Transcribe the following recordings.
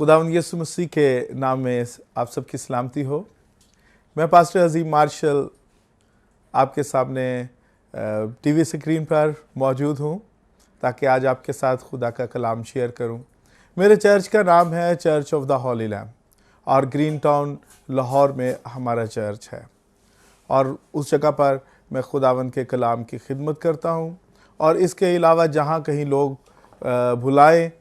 खुदावंद यीशु मसीह के नाम में आप सबकी सलामती हो। मैं पास्टर अजीम मार्शल आपके सामने टीवी स्क्रीन पर मौजूद हूँ ताकि आज आपके साथ खुदा का कलाम शेयर करूँ। मेरे चर्च का नाम है church of the holy lamb और ग्रीन टाउन लाहौर में हमारा चर्च है और उस जगह पर मैं खुदावंद के कलाम की खिदमत करता हूँ। और इसके अलावा जहाँ कहीं लोग बुलाए,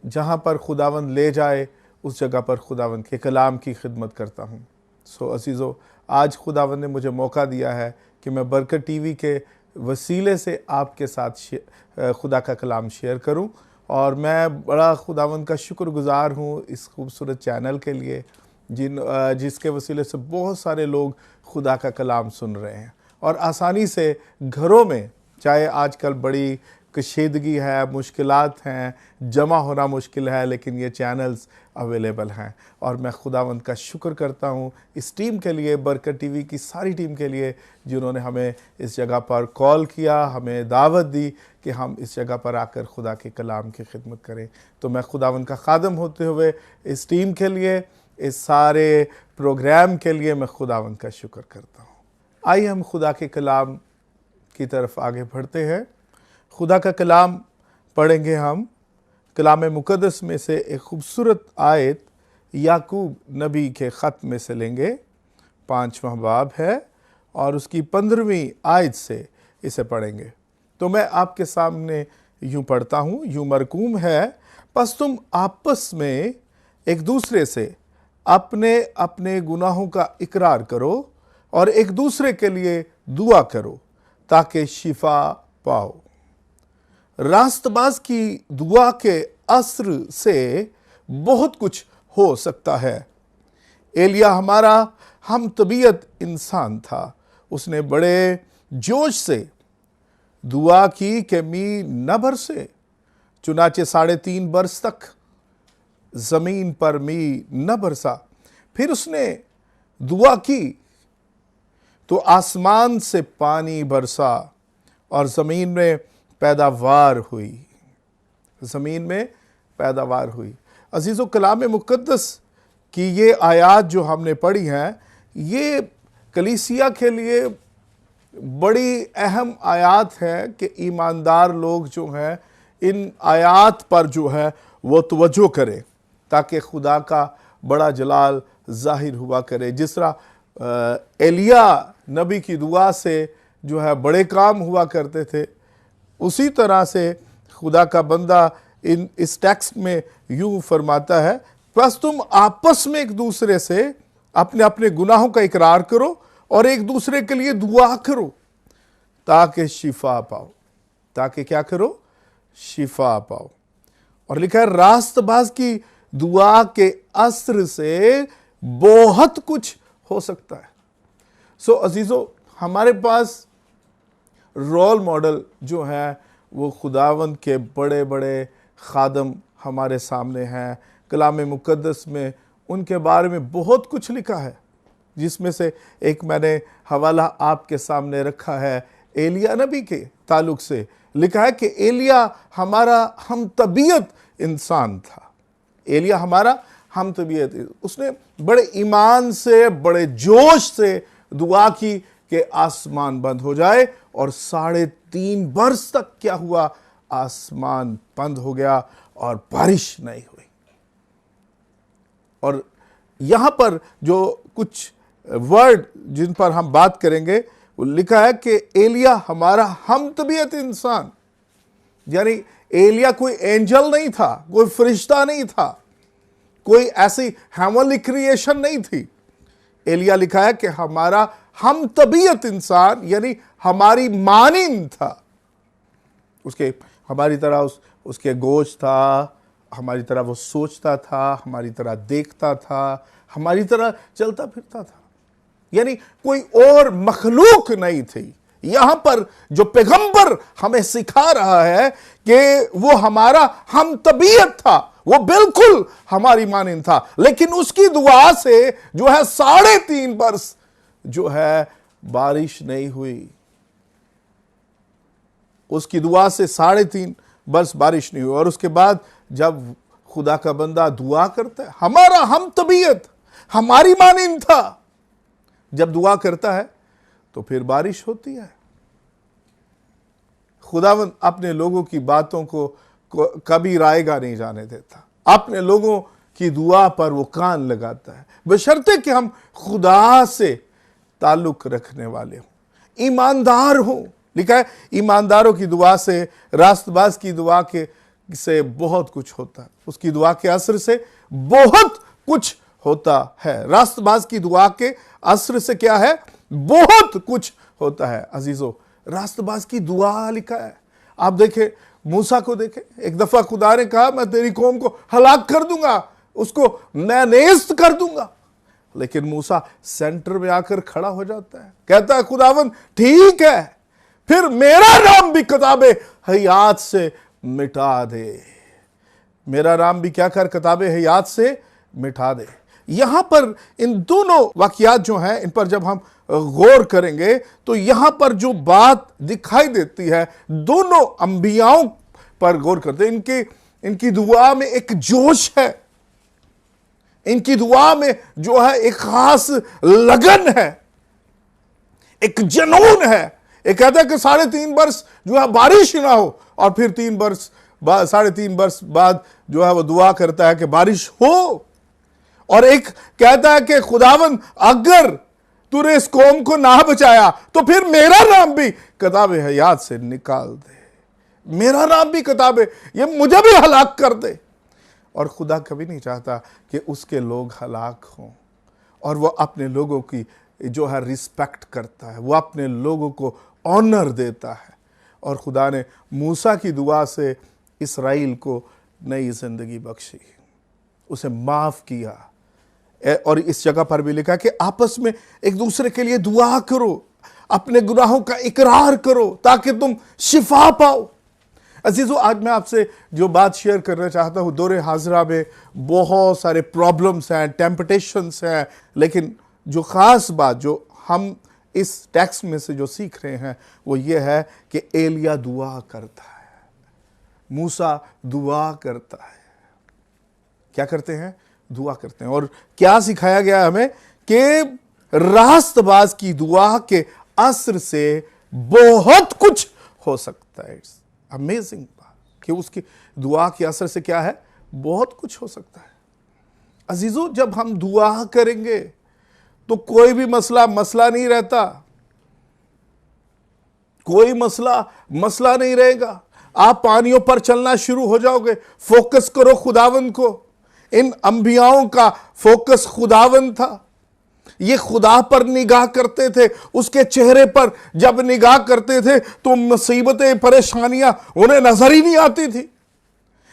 जहाँ पर खुदावंद ले जाए, उस जगह पर खुदावंद के कलाम की खिदमत करता हूँ। सो अजीज़ो, आज खुदावंद ने मुझे मौका दिया है कि मैं बरकत टीवी के वसीले से आपके साथ खुदा का कलाम शेयर करूं। और मैं बड़ा खुदावंद का शुक्रगुज़ार हूं इस खूबसूरत चैनल के लिए जिसके वसीले से बहुत सारे लोग खुदा का कलाम सुन रहे हैं और आसानी से घरों में, चाहे आजकल बड़ी कशीदगी है, मुश्किलात हैं, जमा होना मुश्किल है, लेकिन ये चैनल्स अवेलेबल हैं। और मैं खुदावंद का शुक्र करता हूँ इस टीम के लिए, बरकत टीवी की सारी टीम के लिए, जिन्होंने हमें इस जगह पर कॉल किया, हमें दावत दी कि हम इस जगह पर आकर खुदा के कलाम की खिदमत करें। तो मैं खुदावंद का खादम होते हुए इस टीम के लिए, इस सारे प्रोग्राम के लिए मैं खुदावंद का शुक्र करता हूँ। आइए हम खुदा के कलाम की तरफ आगे बढ़ते हैं। खुदा का कलाम पढ़ेंगे हम। कलाम मुक़द्दस में से एक खूबसूरत आयत याकूब नबी के ख़त में से लेंगे। 5वां बाब है और उसकी 15वीं आयत से इसे पढ़ेंगे। तो मैं आपके सामने यूँ पढ़ता हूँ, यूँ मरकूम है, बस तुम आपस में एक दूसरे से अपने अपने गुनाहों का इकरार करो और एक दूसरे के लिए दुआ करो ताकि शिफा पाओ। रास्तबाज की दुआ के असर से बहुत कुछ हो सकता है। एलिया हमारा हम तबीयत इंसान था। उसने बड़े जोश से दुआ की कि मी न बरसे, चुनाचे 3.5 बरस तक जमीन पर मी न बरसा। फिर उसने दुआ की तो आसमान से पानी बरसा और ज़मीन में पैदावार हुई। ज़मीन में पैदावार हुई। अजीज़ो, कलाम मुक़द्दस की ये आयात जो हमने पढ़ी हैं, ये कलीसिया के लिए बड़ी अहम आयात है कि ईमानदार लोग जो हैं इन आयात पर जो है वो तवज्जो करें ताकि खुदा का बड़ा जलाल ज़ाहिर हुआ करे। जिस तरह एलिया नबी की दुआ से जो है बड़े काम हुआ करते थे, उसी तरह से खुदा का बंदा इस टेक्स्ट में यूँ फरमाता है, बस तुम आपस में एक दूसरे से अपने अपने गुनाहों का इकरार करो और एक दूसरे के लिए दुआ करो ताकि शिफा पाओ। ताकि क्या करो? शिफा पाओ। और लिखा है रास्तबाज की दुआ के असर से बहुत कुछ हो सकता है। सो अजीज़ो, हमारे पास रोल मॉडल जो है वो खुदावंद के बड़े बड़े खादम हमारे सामने हैं। कलाम मुक़द्दस में उनके बारे में बहुत कुछ लिखा है, जिसमें से एक मैंने हवाला आपके सामने रखा है एलिया नबी के ताल्लुक से। लिखा है कि एलिया हमारा हम तबीयत इंसान था। एलिया हमारा हम तबीयत, उसने बड़े ईमान से, बड़े जोश से दुआ की कि आसमान बंद हो जाए और 3.5 बरस तक क्या हुआ? आसमान बंद हो गया और बारिश नहीं हुई। और यहां पर जो कुछ वर्ड जिन पर हम बात करेंगे वो लिखा है कि एलिया हमारा हम तबीयत इंसान, यानी एलिया कोई एंजल नहीं था, कोई फरिश्ता नहीं था, कोई ऐसी हेवनली क्रिएशन नहीं थी। एलिया लिखा है कि हमारा हम तबीयत इंसान, यानी हमारी मानिंद था। उसके हमारी तरह उसके गोश्त था, हमारी तरह वो सोचता था, हमारी तरह देखता था, हमारी तरह चलता फिरता था, यानी कोई और मखलूक नहीं थी। यहां पर जो पैगंबर हमें सिखा रहा है कि वो हमारा हम तबीयत था, वो बिल्कुल हमारी मानिंद था, लेकिन उसकी दुआ से जो है 3.5 बरस जो है बारिश नहीं हुई। उसकी दुआ से 3.5 बरस बारिश नहीं हुई। और उसके बाद जब खुदा का बंदा दुआ करता है, हमारा हम तबीयत, हमारी मानिंदा जब दुआ करता है तो फिर बारिश होती है। खुदावंद अपने लोगों की बातों को कभी रायगा नहीं जाने देता, अपने लोगों की दुआ पर वो कान लगाता है, बशर्ते कि हम खुदा से ताल्लुक रखने वाले हों, ईमानदार हों। लिखा है ईमानदारों की दुआ से, रास्तबाज की दुआ के से बहुत कुछ होता है, उसकी दुआ के असर से बहुत कुछ होता है। रास्तबाज की दुआ के असर से क्या है? बहुत कुछ होता है। अजीजों, रास्तबाज की दुआ लिखा है, आप देखें मूसा को देखें, एक दफा खुदा ने कहा मैं तेरी कौम को हलाक कर दूंगा, उसको मैं नेस्त कर दूंगा, लेकिन मूसा सेंटर में आकर खड़ा हो जाता है, कहता है खुदावंद ठीक है, फिर मेरा नाम भी किताबे हयात से मिटा दे, मेरा नाम भी क्या कर, किताबे हयात से मिटा दे। यहां पर इन दोनों वाकयात जो हैं, इन पर जब हम गौर करेंगे तो यहां पर जो बात दिखाई देती है, दोनों अंबियाओं पर गौर करते हैं, इनकी दुआ में एक जोश है, इनकी दुआ में जो है एक खास लगन है, एक जुनून है। एक कहता है कि 3.5 वर्ष जो है बारिश ना हो, और फिर 3 वर्ष बाद, 3.5 वर्ष बाद जो है वो दुआ करता है कि बारिश हो। और एक कहता है कि खुदावंद अगर तूने इस कौम को ना बचाया तो फिर मेरा नाम भी किताबे हयात से निकाल दे, मेरा नाम भी किताबे, ये मुझे भी हलाक कर दे। और खुदा कभी नहीं चाहता कि उसके लोग हलाक हों, और वो अपने लोगों की जो है रिस्पेक्ट करता है, वो अपने लोगों को ऑनर देता है। और खुदा ने मूसा की दुआ से इसराइल को नई जिंदगी बख्शी, उसे माफ किया। और इस जगह पर भी लिखा कि आपस में एक दूसरे के लिए दुआ करो, अपने गुनाहों का इकरार करो ताकि तुम शिफा पाओ। अजीजों, आज मैं आपसे जो बात शेयर करना चाहता हूं, दौरे हाजरा में बहुत सारे प्रॉब्लम्स हैं, टेम्पटेशंस हैं, लेकिन जो खास बात जो हम इस टेक्स्ट में से जो सीख रहे हैं वो ये है कि एलिया दुआ करता है, मूसा दुआ करता है। क्या करते हैं? दुआ करते हैं। और क्या सिखाया गया हमें कि रास्तबाज की दुआ के असर से बहुत कुछ हो सकता है। इट्स अमेजिंग बात कि उसकी दुआ के असर से क्या है, बहुत कुछ हो सकता है। अजीजों, जब हम दुआ करेंगे तो कोई भी मसला नहीं रहता, कोई मसला नहीं रहेगा। आप पानियों पर चलना शुरू हो जाओगे, फोकस करो खुदावंद को। इन अंबियाओं का फोकस खुदावंद था, ये खुदा पर निगाह करते थे, उसके चेहरे पर जब निगाह करते थे तो मुसीबतें, परेशानियां उन्हें नजर ही नहीं आती थी।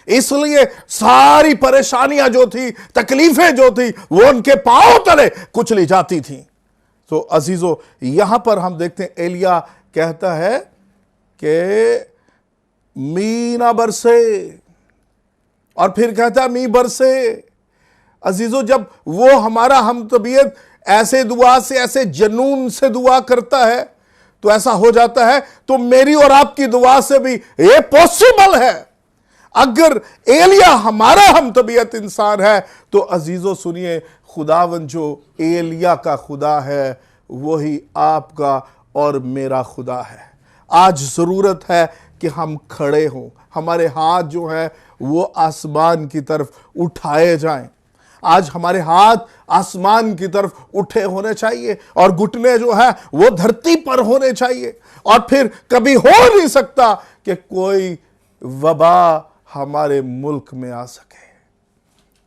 इसलिए सारी परेशानियां जो थी, तकलीफें जो थी, वो उनके पांव तले कुचली जाती थी। तो अजीजों, यहां पर हम देखते हैं एलिया कहता है कि मी ना बरसे, और फिर कहता है मी बरसे। अजीजों, जब वो हमारा हम तबीयत ऐसे दुआ से, ऐसे जनून से दुआ करता है तो ऐसा हो जाता है, तो मेरी और आपकी दुआ से भी ये पॉसिबल है। अगर एलिया हमारा हम तबीयत इंसान है तो अजीजों सुनिए, खुदावन जो एलिया का खुदा है वही आपका और मेरा खुदा है। आज जरूरत है कि हम खड़े हों, हमारे हाथ जो है वो आसमान की तरफ उठाए जाएं। आज हमारे हाथ आसमान की तरफ उठे होने चाहिए और घुटने जो है वो धरती पर होने चाहिए। और फिर कभी हो नहीं सकता कि कोई वबा हमारे मुल्क में आ सके।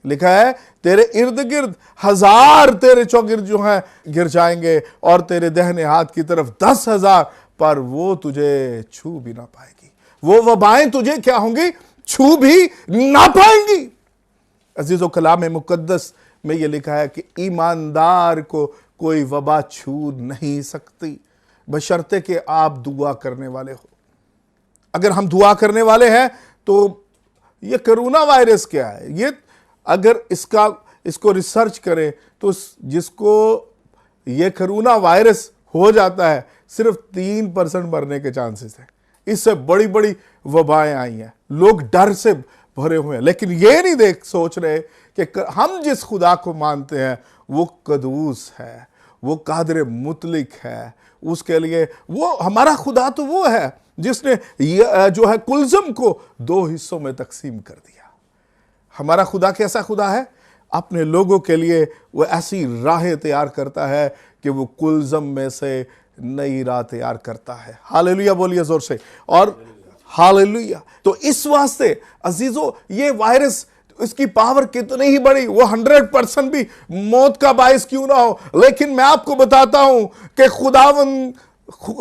लिखा है तेरे इर्द गिर्द 1000 तेरे चौगिर्द जो हैं गिर जाएंगे और तेरे दाहिने हाथ की तरफ 10,000, पर वो तुझे छू भी ना पाएगी। वो वबाएं तुझे क्या होंगी? छू भी ना पाएंगी। अजीजों, कलाम मुकद्दस में यह लिखा है कि ईमानदार को कोई वबा छू नहीं सकती, बशर्ते कि आप दुआ करने वाले हो। अगर हम दुआ करने वाले हैं तो ये कोरोना वायरस क्या है, ये अगर इसको रिसर्च करें तो जिसको ये कोरोना वायरस हो जाता है सिर्फ 3% मरने के चांसेस हैं। इससे बड़ी बड़ी वबाएं आई हैं, लोग डर से भरे हुए हैं, लेकिन ये नहीं सोच रहे कि हम जिस खुदा को मानते हैं वो कदूस है, वो कादर मुतलिक है। उसके लिए वो हमारा खुदा तो वो है जिसने जो है कुलज़म को 2 हिस्सों में तकसीम कर दिया। हमारा खुदा कैसा खुदा है? अपने लोगों के लिए वो ऐसी राहें तैयार करता है कि वो कुलज़म में से नई राह तैयार करता है। हालेलुया बोलिए जोर से, और हालेलुया। तो इस वास्ते अजीजों, ये वायरस, इसकी पावर कितनी ही बड़ी, वो 100% भी मौत का बायस क्यों ना हो, लेकिन मैं आपको बताता हूं कि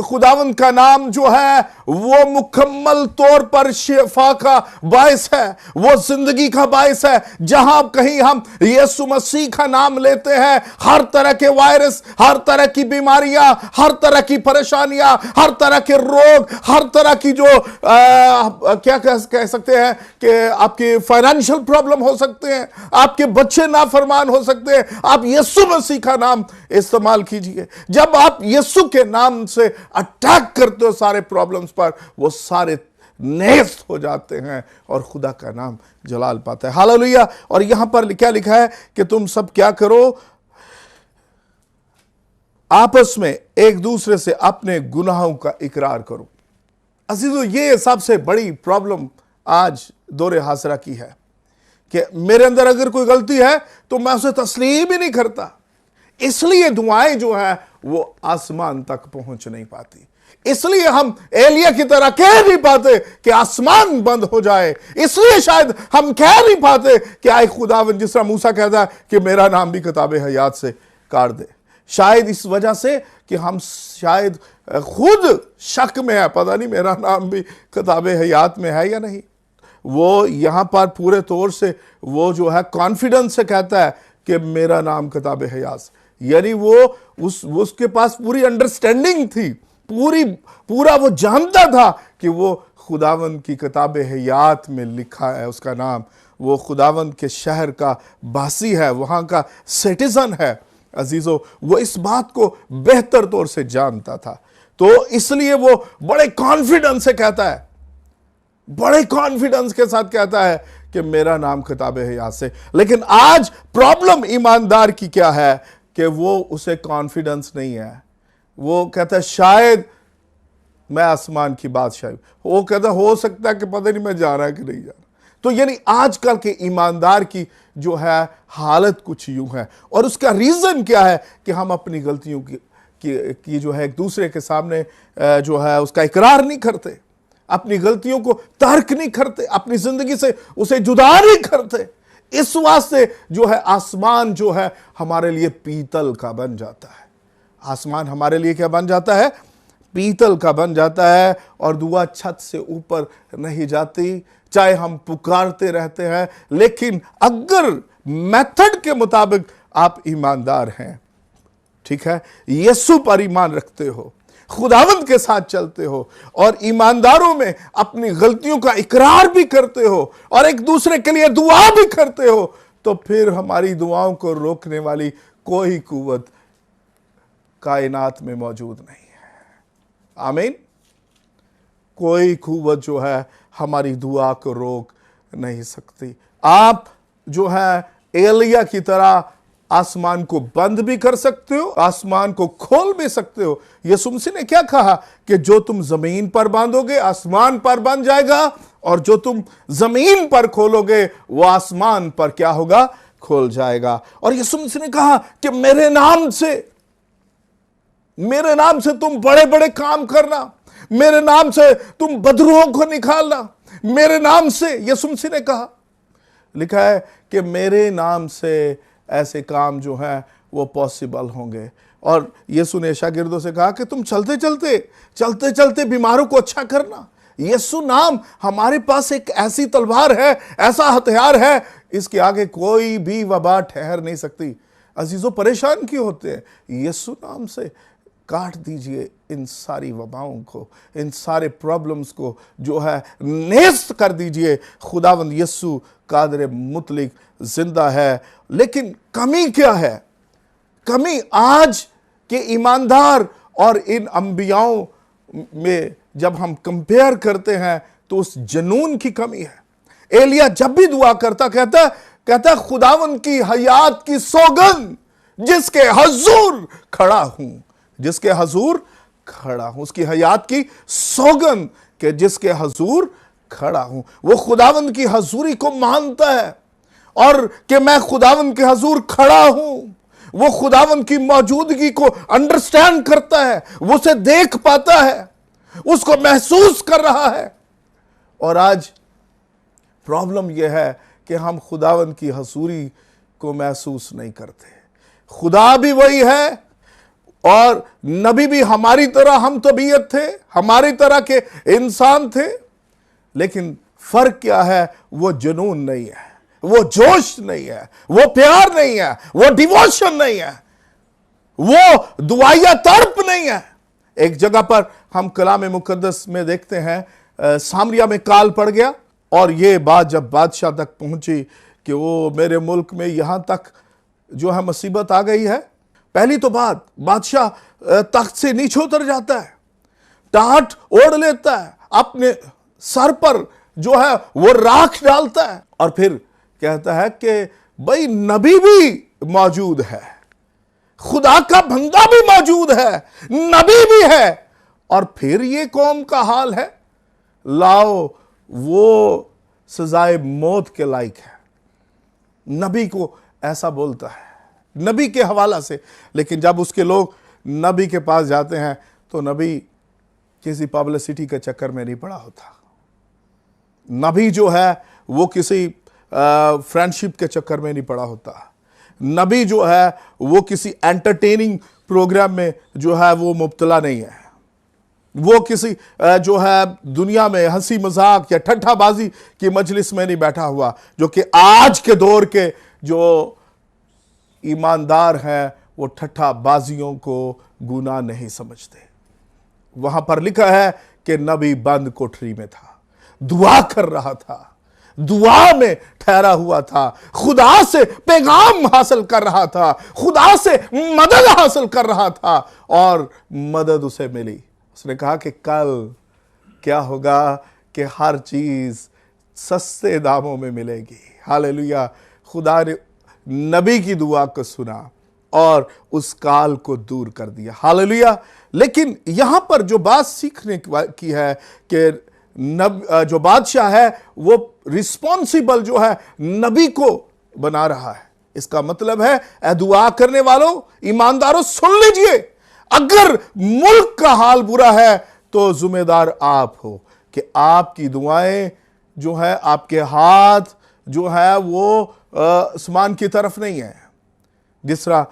खुदावन का नाम जो है वो मुकम्मल तौर पर शिफा का बायस है, वो जिंदगी का बायस है। जहां कहीं हम यीशु मसीह का नाम लेते हैं, हर तरह के वायरस, हर तरह की बीमारियां, हर तरह की परेशानियां, हर तरह के रोग, हर तरह की जो क्या कह सकते हैं कि आपके फाइनेंशियल प्रॉब्लम हो सकते हैं, आपके बच्चे नाफरमान हो सकते हैं, आप यीशु मसीह का नाम इस्तेमाल कीजिए। जब आप यीशु के नाम से अटैक करते हो सारे प्रॉब्लम्स पर, वो सारे नेस्त हो जाते हैं और खुदा का नाम जलाल पाता है। हालेलुया। और यहां पर क्या लिखा है कि तुम सब क्या करो, आपस में एक दूसरे से अपने गुनाहों का इकरार करो। अजीजों, ये सबसे बड़ी प्रॉब्लम आज दौरे हासरा की है कि मेरे अंदर अगर कोई गलती है तो मैं उसे तस्लीम ही नहीं करता। इसलिए दुआएं जो है वो आसमान तक पहुंच नहीं पाती। इसलिए हम एलिया की तरह कह नहीं पाते कि आसमान बंद हो जाए। इसलिए शायद हम कह नहीं पाते कि आए खुदावन, जिस तरह मूसा कहता है कि मेरा नाम भी किताबे हयात से काट दे। शायद इस वजह से कि हम शायद खुद शक में है, पता नहीं मेरा नाम भी किताबे हयात में है या नहीं। वो यहां पर पूरे तौर से वो जो है कॉन्फिडेंस से कहता है कि मेरा नाम किताबे हयात से, यानी वो उसके पास पूरी अंडरस्टैंडिंग थी, पूरा वो जानता था कि वो खुदावन की किताबे हयात में लिखा है उसका नाम, वो खुदावन के शहर का बासी है, वहां का सिटीजन है। अजीजों, वो इस बात को बेहतर तौर से जानता था, तो इसलिए वो बड़े कॉन्फिडेंस से कहता है, बड़े कॉन्फिडेंस के साथ कहता है कि मेरा नाम किताबे हयात से। लेकिन आज प्रॉब्लम ईमानदार की क्या है कि वो उसे कॉन्फिडेंस नहीं है। वो कहता है शायद मैं आसमान की बादशाही, वो कहता हो सकता है कि पता नहीं मैं जा रहा है कि नहीं जा रहा। तो यानी आजकल के ईमानदार की जो है हालत कुछ यूं है, और उसका रीजन क्या है कि हम अपनी गलतियों की जो है एक दूसरे के सामने जो है उसका इकरार नहीं करते, अपनी गलतियों को तर्क नहीं करते, अपनी जिंदगी से उसे जुदा नहीं करते। इस वास्ते जो है आसमान जो है हमारे लिए पीतल का बन जाता है। आसमान हमारे लिए क्या बन जाता है? पीतल का बन जाता है, और दुआ छत से ऊपर नहीं जाती, चाहे हम पुकारते रहते हैं। लेकिन अगर मेथड के मुताबिक आप ईमानदार हैं, ठीक है, यीशु पर ईमान रखते हो, खुदावंद के साथ चलते हो, और ईमानदारों में अपनी गलतियों का इकरार भी करते हो, और एक दूसरे के लिए दुआ भी करते हो, तो फिर हमारी दुआओं को रोकने वाली कोई कुव्वत कायनात में मौजूद नहीं है। आमीन। कोई कुव्वत जो है हमारी दुआ को रोक नहीं सकती। आप जो है एलिया की तरह आसमान को बंद भी कर सकते हो, आसमान को खोल भी सकते हो। यीशु मसीह ने क्या कहा कि जो तुम जमीन पर बांधोगे आसमान पर बंध जाएगा, और जो तुम जमीन पर खोलोगे वो आसमान पर क्या होगा? खोल जाएगा। और यीशु मसीह ने कहा कि मेरे नाम से तुम बड़े बड़े काम करना, मेरे नाम से तुम बदरूहों को निकालना, मेरे नाम से, यीशु मसीह ने कहा, लिखा है कि मेरे नाम से ऐसे काम जो है वो पॉसिबल होंगे। और यीशु ने शागिर्दों से कहा कि तुम चलते चलते बीमारों को अच्छा करना। यीशु नाम हमारे पास एक ऐसी तलवार है, ऐसा हथियार है, इसके आगे कोई भी वबा ठहर नहीं सकती। अजीजों, परेशान क्यों होते हैं? यीशु नाम से काट दीजिए इन सारी वबाओं को, इन सारे प्रॉब्लम्स को जो है नेस्त कर दीजिए। खुदावंद यीशु कादर मुतलिक जिंदा है। लेकिन कमी क्या है? कमी आज के ईमानदार और इन अंबियाओं में जब हम कंपेयर करते हैं तो उस जुनून की कमी है। एलिया जब भी दुआ करता कहता खुदावन की हयात की सौगंध जिसके हजूर खड़ा हूं, जिसके हजूर खड़ा हूं, उसकी हयात की सौगंध के जिसके हजूर खड़ा हूं। वो खुदावन की हजूरी को मानता है और कि मैं खुदावन के हजूर खड़ा हूं। वो खुदावन की मौजूदगी को अंडरस्टैंड करता है, वो उसे देख पाता है, उसको महसूस कर रहा है। और आज प्रॉब्लम यह है कि हम खुदावन की हजूरी को महसूस नहीं करते। खुदा भी वही है और नबी भी हमारी तरह हम तबीयत थे, हमारी तरह के इंसान थे, लेकिन फर्क क्या है? वो जुनून नहीं है, वो जोश नहीं है, वो प्यार नहीं है, वो डिवोशन नहीं है, वो दुआया तड़प नहीं है। एक जगह पर हम कलाम मुकद्दस में देखते हैं, सामरिया में काल पड़ गया और ये बात जब बादशाह तक पहुंची कि वो मेरे मुल्क में यहां तक जो है मुसीबत आ गई है, पहली तो बात बादशाह तख्त से नीचे उतर जाता है, टाट ओढ़ लेता है, अपने सर पर जो है वो राख डालता है और फिर कहता है कि भाई नबी भी मौजूद है, खुदा का बंदा भी मौजूद है, नबी भी है, और फिर ये कौम का हाल है, लाओ वो सजाए मौत के लायक है। नबी को ऐसा बोलता है, नबी के हवाला से। लेकिन जब उसके लोग नबी के पास जाते हैं तो नबी किसी पब्लिसिटी के चक्कर में नहीं पड़ा होता। नबी जो है वो किसी फ्रेंडशिप के चक्कर में नहीं पड़ा होता। नबी जो है वो किसी एंटरटेनिंग प्रोग्राम में जो है वो मुब्तला नहीं है। वो किसी जो है दुनिया में हंसी मजाक या ठट्ठाबाजी की मजलिस में नहीं बैठा हुआ, जो कि आज के दौर के जो ईमानदार हैं वो ठट्ठाबाजियों को गुनाह नहीं समझते। वहां पर लिखा है कि नबी बंद कोठरी में था, दुआ कर रहा था, दुआ में ठहरा हुआ था, खुदा से पैगाम हासिल कर रहा था, खुदा से मदद हासिल कर रहा था और मदद उसे मिली। उसने कहा कि कल क्या होगा कि हर चीज सस्ते दामों में मिलेगी। हालेलुया। खुदा ने नबी की दुआ को सुना और उस काल को दूर कर दिया। हालेलुया। लेकिन यहां पर जो बात सीखने की है कि जो बादशाह है वो रिस्पॉन्सिबल जो है नबी को बना रहा है। इसका मतलब है ए दुआ करने वालों, ईमानदारों, सुन लीजिए, अगर मुल्क का हाल बुरा है तो जिम्मेदार आप हो कि आपकी दुआएं जो है, आपके हाथ जो है वो आसमान की तरफ नहीं है। जिस तरह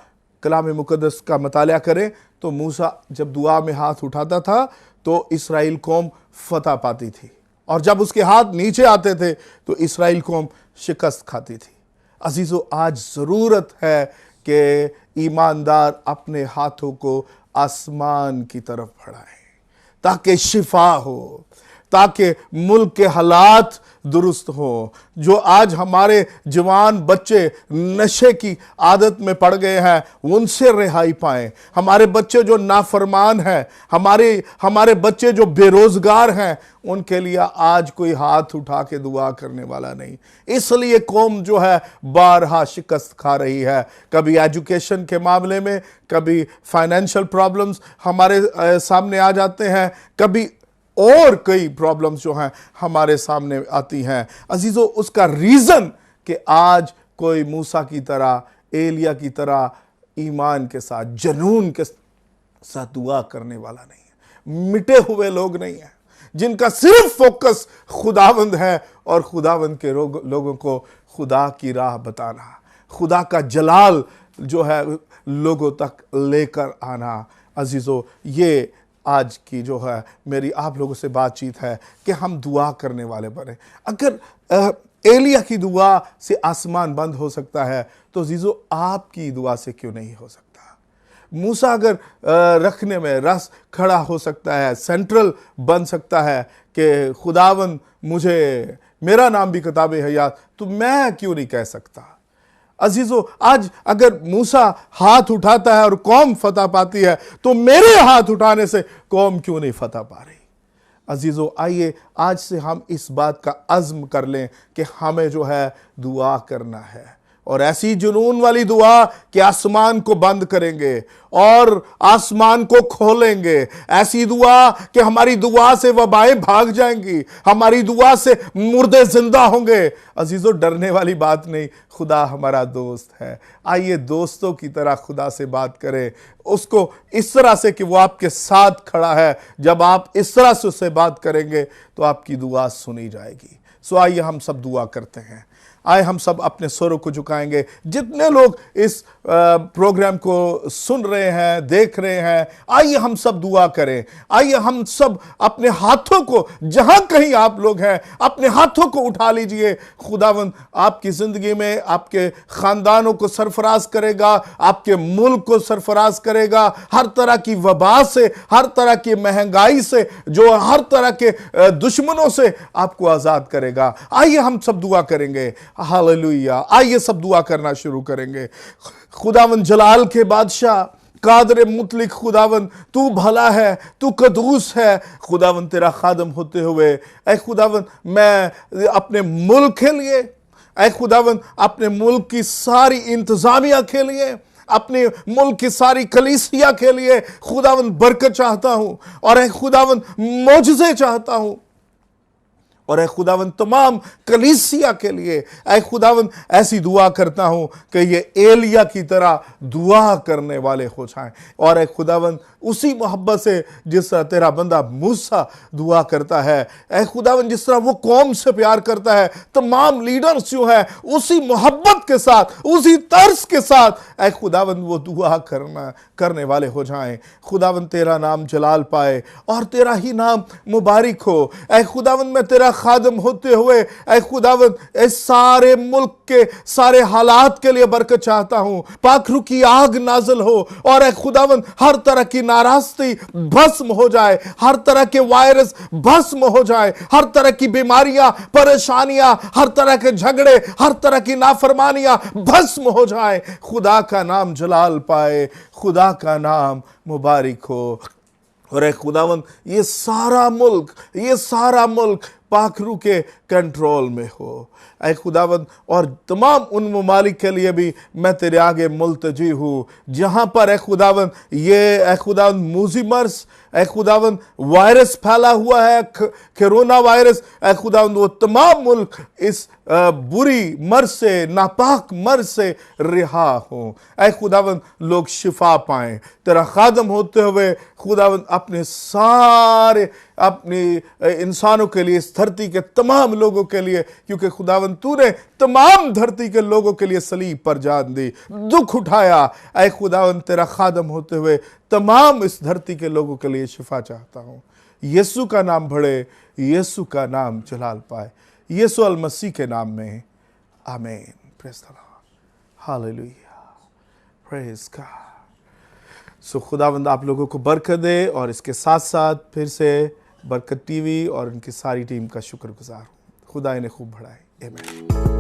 कलाम मुकद्दस का मुताला करें तो मूसा जब दुआ में हाथ उठाता था तो इस्राएल कौम फतह पाती थी, और जब उसके हाथ नीचे आते थे तो इस्राएल कौम शिकस्त खाती थी। अजीजों, आज जरूरत है कि ईमानदार अपने हाथों को आसमान की तरफ बढ़ाएं ताकि शिफा हो, ताकि मुल्क के हालात दुरुस्त हो। जो आज हमारे जवान बच्चे नशे की आदत में पड़ गए हैं उनसे रिहाई पाएं। हमारे बच्चे जो नाफरमान हैं, हमारे बच्चे जो बेरोजगार हैं, उनके लिए आज कोई हाथ उठा के दुआ करने वाला नहीं। इसलिए कौम जो है बारहा शिकस्त खा रही है। कभी एजुकेशन के मामले में, कभी फाइनेंशियल प्रॉब्लम्स हमारे सामने आ जाते हैं, कभी और कई प्रॉब्लम्स जो हैं हमारे सामने आती हैं। अजीजों, उसका रीजन कि आज कोई मूसा की तरह, एलिया की तरह ईमान के साथ, जुनून के साथ दुआ करने वाला नहीं है। मिटे हुए लोग नहीं हैं जिनका सिर्फ फोकस खुदावंद है और खुदावंद के लोगों को खुदा की राह बताना, खुदा का जलाल जो है लोगों तक लेकर आना। अजीजों, ये आज की जो है मेरी आप लोगों से बातचीत है कि हम दुआ करने वाले बने। अगर एलिया की दुआ से आसमान बंद हो सकता है तो अजीजों आपकी दुआ से क्यों नहीं हो सकता? मूसा अगर रखने में रस खड़ा हो सकता है, सेंट्रल बन सकता है कि खुदावंद मुझे, मेरा नाम भी किताबे हयात, तो मैं क्यों नहीं कह सकता? अजीजों, आज अगर मूसा हाथ उठाता है और कौम फतह पाती है तो मेरे हाथ उठाने से कौम क्यों नहीं फतह पा रही? अजीज़ों, आइए आज से हम इस बात का अज़्म कर लें कि हमें जो है दुआ करना है, और ऐसी जुनून वाली दुआ कि आसमान को बंद करेंगे और आसमान को खोलेंगे। ऐसी दुआ कि हमारी दुआ से वबाएं भाग जाएंगी, हमारी दुआ से मुर्दे जिंदा होंगे। अजीजों, डरने वाली बात नहीं, खुदा हमारा दोस्त है। आइए दोस्तों की तरह खुदा से बात करें, उसको इस तरह से कि वो आपके साथ खड़ा है। जब आप इस तरह से उससे बात करेंगे तो आपकी दुआ सुनी जाएगी। सो आइए हम सब दुआ करते हैं। आए हम सब अपने स्वरों को झुकाएंगे। जितने लोग इस प्रोग्राम को सुन रहे हैं, देख रहे हैं, आइए हम सब दुआ करें। आइए हम सब अपने हाथों को, जहां कहीं आप लोग हैं, अपने हाथों को उठा लीजिए। खुदावंद आपकी जिंदगी में आपके खानदानों को सरफराज करेगा, आपके मुल्क को सरफराज करेगा, हर तरह की वबा से, हर तरह की महंगाई से, जो हर तरह के दुश्मनों से आपको आजाद करेगा। आइए हम सब दुआ करेंगे। हालेलुया। आइए सब दुआ करना शुरू करेंगे। खुदावंद जलाल के बादशाह, कादर मुतलिक खुदावंद, तू भला है, तू कदूस है। खुदावंद तेरा खादम होते हुए ऐ खुदावंद मैं अपने मुल्क के लिए, ऐ खुदावंद अपने मुल्क की सारी इंतजामिया के लिए, अपने मुल्क की सारी कलीसिया के लिए खुदावंद बरकत चाहता हूं, और ऐ खुदावंद मौजज़े चाहता हूं। और ऐ खुदावंद तमाम कलीसिया के लिए ऐ खुदावंद ऐसी दुआ करता हूं कि ये एलिया की तरह दुआ करने वाले हो जाएं। और ऐ खुदावंद उसी मोहब्बत से जिस तरह तेरा बंदा मूसा दुआ करता है, ऐ खुदावंद जिस तरह वो कौम से प्यार करता है, तमाम लीडर्स जो है उसी मोहब्बत के साथ, उसी तर्ज के साथ ऐ खुदावंद वो दुआ करने वाले हो जाएं। खुदावंद तेरा नाम जलाल पाए और तेरा ही नाम मुबारक हो। ऐ खुदावंद मैं तेरा खादम होते हुए ऐ खुदावंद इस सारे मुल्क के सारे हालात के लिए बरकत चाहता हूं। पाखरू की आग नाजल हो और ऐ खुदावंद हर तरह की नाराजगी भस्म हो जाए, हर तरह के वायरस भस्म हो जाए, हर तरह की बीमारियां, परेशानियां, हर तरह के झगड़े, हर तरह की नाफरमानियां भस्म हो जाए। खुदा का नाम जलाल पाए, खुदा का नाम मुबारक हो। और ऐ खुदावंद ये सारा मुल्क पाखरू के कंट्रोल में हो ऐ खुदावंद। और तमाम उन ममालिक के लिए भी मैं तेरे आगे मुल्तजी हूँ जहाँ पर ऐ खुदावंद ये ऐ खुदावंद मूजिमर्स ऐ खुदावंद वायरस फैला हुआ है, कोरोना वायरस। ऐ खुदावंद वो तमाम मुल्क इस बुरी मर्ज से, नापाक मर्ज से रिहा हो। ऐ खुदावंद लोग शिफा पाएं तेरा खादम होते हुए। खुदावंद अपने सारे अपनी इंसानों के लिए, इस धरती के तमाम लोगों के लिए, क्योंकि खुदावंद तूने तमाम धरती के लोगों के लिए सलीब पर जान दी, दुख उठाया। ऐ खुदावंद तेरा खादम होते हुए तमाम इस धरती के लोगों के लिए शिफा चाहता हूं। यीशु का नाम बढ़े, यीशु का नाम जलाल पाए, यीशु अल मसीह के नाम में आमीन। Praise the Lord, hallelujah, praise God. So खुदावंद आप लोगों को बरकत दे, और इसके साथ साथ फिर से बरकत टीवी और उनकी सारी टीम का शुक्रगुजार हूँ। खुदा इन्हें खूब बढ़ाए, आमीन।